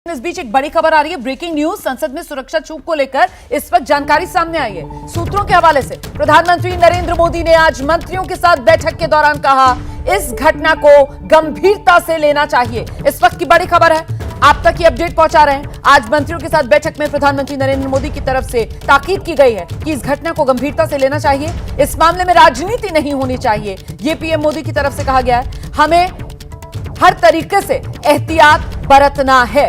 इस बीच एक बड़ी खबर आ रही है। ब्रेकिंग न्यूज, संसद में सुरक्षा चूक को लेकर इस वक्त जानकारी सामने आई है। सूत्रों के हवाले से प्रधानमंत्री नरेंद्र मोदी ने आज मंत्रियों के साथ बैठक के दौरान कहा, इस घटना को गंभीरता से लेना चाहिए। इस वक्त की बड़ी खबर है, आप तक ये अपडेट पहुंचा रहे हैं। आज मंत्रियों के साथ बैठक में प्रधानमंत्री नरेंद्र मोदी की तरफ से ताकीद की गई है कि इस घटना को गंभीरता से लेना चाहिए। इस मामले में राजनीति नहीं होनी चाहिए, ये पीएम मोदी की तरफ से कहा गया है। हमें हर तरीके से एहतियात बरतना है।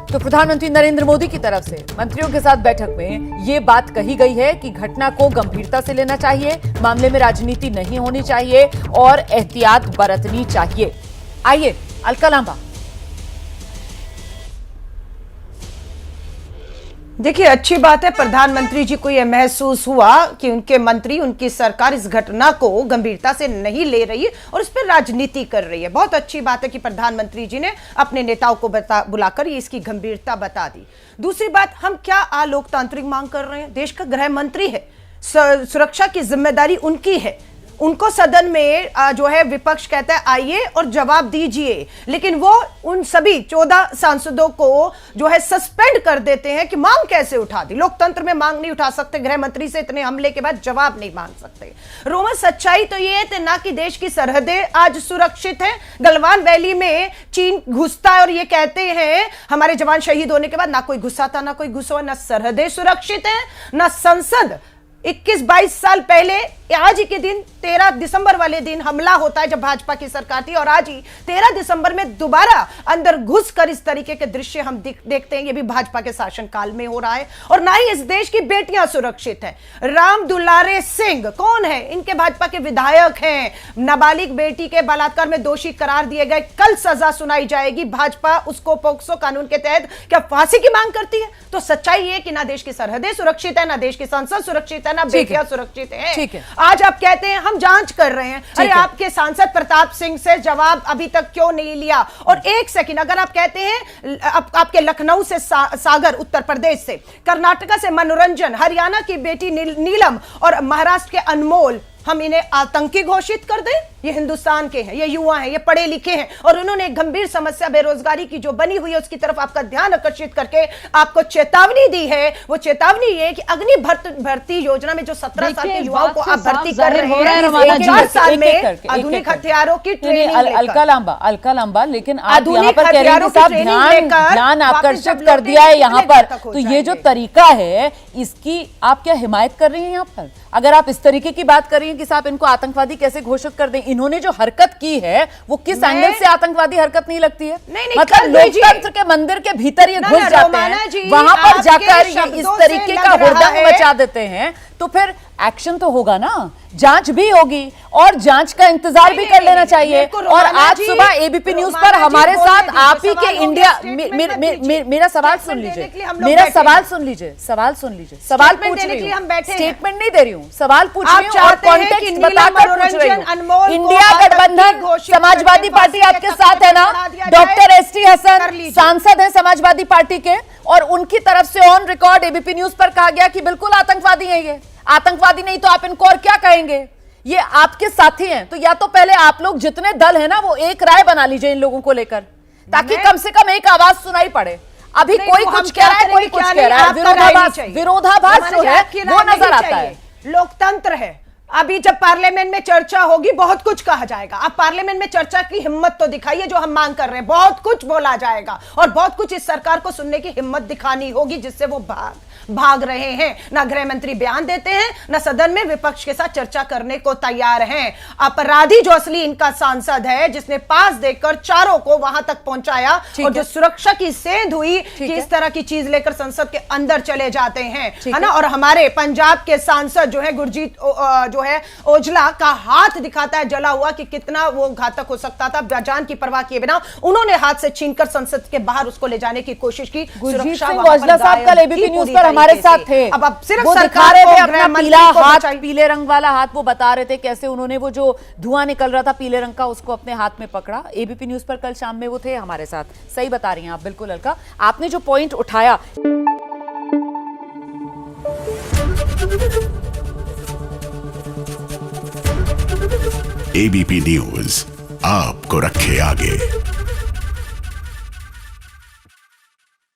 तो प्रधानमंत्री नरेंद्र मोदी की तरफ से मंत्रियों के साथ बैठक में यह बात कही गई है कि घटना को गंभीरता से लेना चाहिए, मामले में राजनीति नहीं होनी चाहिए और एहतियात बरतनी चाहिए। आइए अलका लांबा। देखिए, अच्छी बात है, प्रधानमंत्री जी को यह महसूस हुआ कि उनके मंत्री, उनकी सरकार इस घटना को गंभीरता से नहीं ले रही और इस पर राजनीति कर रही है। बहुत अच्छी बात है कि प्रधानमंत्री जी ने अपने नेताओं को बुलाकर ये इसकी गंभीरता बता दी। दूसरी बात, हम क्या अलोकतांत्रिक मांग कर रहे हैं? देश का गृह मंत्री है, सुरक्षा की जिम्मेदारी उनकी है। उनको सदन में जो है विपक्ष कहता है आइए और जवाब दीजिए, लेकिन वो उन सभी 14 सांसदों को जो है सस्पेंड कर देते हैं कि मांग कैसे उठा दी। लोकतंत्र में मांग नहीं उठा सकते, गृह मंत्री से इतने हमले के बाद जवाब नहीं मांग सकते। रोमा, सच्चाई तो ये है ना कि देश की सरहदें आज सुरक्षित हैं। गलवान वैली में चीन घुसता है और ये कहते हैं हमारे जवान शहीद होने के बाद ना कोई घुसा था, ना कोई घुसा, ना सरहदें सुरक्षित है, ना संसद। 21-22 साल पहले आज ही के दिन 13 दिसंबर वाले दिन हमला होता है जब भाजपा की सरकार थी, और आज ही 13 दिसंबर में दोबारा अंदर घुसकर इस तरीके के दृश्य हम देखते हैं। ये भी भाजपा के शासनकाल में हो रहा है। और ना ही इस देश की बेटियां सुरक्षित हैं। राम दुलारे सिंह कौन है? इनके भाजपा के विधायक हैं। नाबालिग बेटी के बलात्कार में दोषी करार दिए गए, कल सजा सुनाई जाएगी। भाजपा उसको पोक्सो कानून के तहत क्या फांसी की मांग करती है? तो सच्चाई ये कि ना देश की सरहदें सुरक्षित है, ना देश की संसद सुरक्षित है, ना बेटियां सुरक्षित है। ठीक है, आज आप कहते हैं हम जांच कर रहे हैं। अरे आपके सांसद प्रताप सिंह से जवाब अभी तक क्यों नहीं लिया? और एक सेकंड, अगर आप कहते हैं आपके लखनऊ से सागर, उत्तर प्रदेश से, कर्नाटका से मनोरंजन, हरियाणा की बेटी नीलम और महाराष्ट्र के अनमोल, हम इन्हें आतंकी घोषित कर दें? ये हिंदुस्तान के हैं, ये युवा हैं, ये पढ़े लिखे हैं और उन्होंने एक गंभीर समस्या बेरोजगारी की जो बनी हुई है उसकी तरफ आपका ध्यान आकर्षित करके आपको चेतावनी दी है। वो चेतावनी ये कि अग्नि भर्ती योजना में जो 17 साल के युवाओं को आप भर्ती कर रहे हैं, 4 साल में आधुनिक हथियारों की ट्रेनिंग। अलका लांबा, लेकिन आप यहाँ पर कह रहे हैं साहब ध्यान आकर्षित कर दिया है यहाँ पर, तो ये जो तरीका है इसकी आप क्या हिमायत कर रही हैं यहाँ पर? अगर आप इस तरीके की बात कर रही हैं कि साहब इनको आतंकवादी कैसे घोषित कर दें, इन्होंने जो हरकत की है वो किस एंगल से आतंकवादी हरकत नहीं लगती है? नहीं, मतलब लोकतंत्र के मंदिर के भीतर ये घुस जाते हैं, वहां पर जाकर ये इस तरीके का हुड़दंग मचा देते हैं, तो फिर एक्शन तो होगा ना, जांच भी होगी और जांच का इंतजार भी कर लेना चाहिए। और आज सुबह एबीपी न्यूज पर हमारे साथ आप ही के इंडिया, मेरा सवाल सुन लीजिए, सवाल पूछ रही हूँ, स्टेटमेंट नहीं दे रही हूँ, सवाल पूछ रही हूँ और कॉन्टेक्स्ट बताकर पूछ रही हूँ। इंडिया गठबंधन, समाजवादी पार्टी आपके साथ है ना? डॉक्टर एसटी हसन सांसद है समाजवादी पार्टी के, और उनकी तरफ से ऑन रिकॉर्ड एबीपी न्यूज पर कहा गया कि बिल्कुल आतंकवादी है ये। आतंकवादी नहीं तो आप इनको और क्या कहेंगे? ये आपके साथी हैं, तो या तो पहले आप लोग जितने दल हैं ना वो एक राय बना लीजिए इन लोगों को लेकर, ताकि कम से कम एक आवाज सुनाई पड़े। अभी कोई कुछ कह रहा है, कोई कुछ कह रहा है, विरोधाभास जो है वो नजर आता है। लोकतंत्र है। अभी जब पार्लियामेंट में चर्चा होगी बहुत कुछ कहा जाएगा। आप पार्लियामेंट में चर्चा की हिम्मत तो दिखाइए जो हम मांग कर रहे हैं। बहुत कुछ बोला जाएगा और बहुत कुछ इस सरकार को सुनने की हिम्मत दिखानी होगी, जिससे वो भाग रहे हैं। ना गृह मंत्री बयान देते हैं, ना सदन में विपक्ष के साथ चर्चा करने को तैयार हैं। अपराधी जो असली इनका सांसद है, जिसने पास देकर चारों को वहां तक पहुंचाया, और जो सुरक्षा की सेंध हुई कि इस तरह की चीज लेकर संसद के अंदर चले जाते हैं, है ना। और हमारे पंजाब के सांसद जो है गुरजीत जो है ओजला का हाथ दिखाता है जला हुआ कि कितना वो घातक हो सकता था। जान की परवाह किए बिना उन्होंने हाथ से छीनकर संसद के बाहर उसको ले जाने की कोशिश की। गुरजीत सिंह ओजला साहब कल एबीपी न्यूज पर हमारे साथ थे। अब सिर्फ वो दिखा रहे थे अपना पीला हाथ, पीले रंग वाला हाथ, वो बता रहे थे कैसे उन्होंने वो जो धुआं निकल रहा था पीले रंग का उसको अपने हाथ में पकड़ा। एबीपी न्यूज पर कल शाम में वो थे हमारे साथ। सही बता रही हैं आप, बिल्कुल अलका। आपने जो पॉइंट उठाया, एबीपी न्यूज आपको रखे आगे।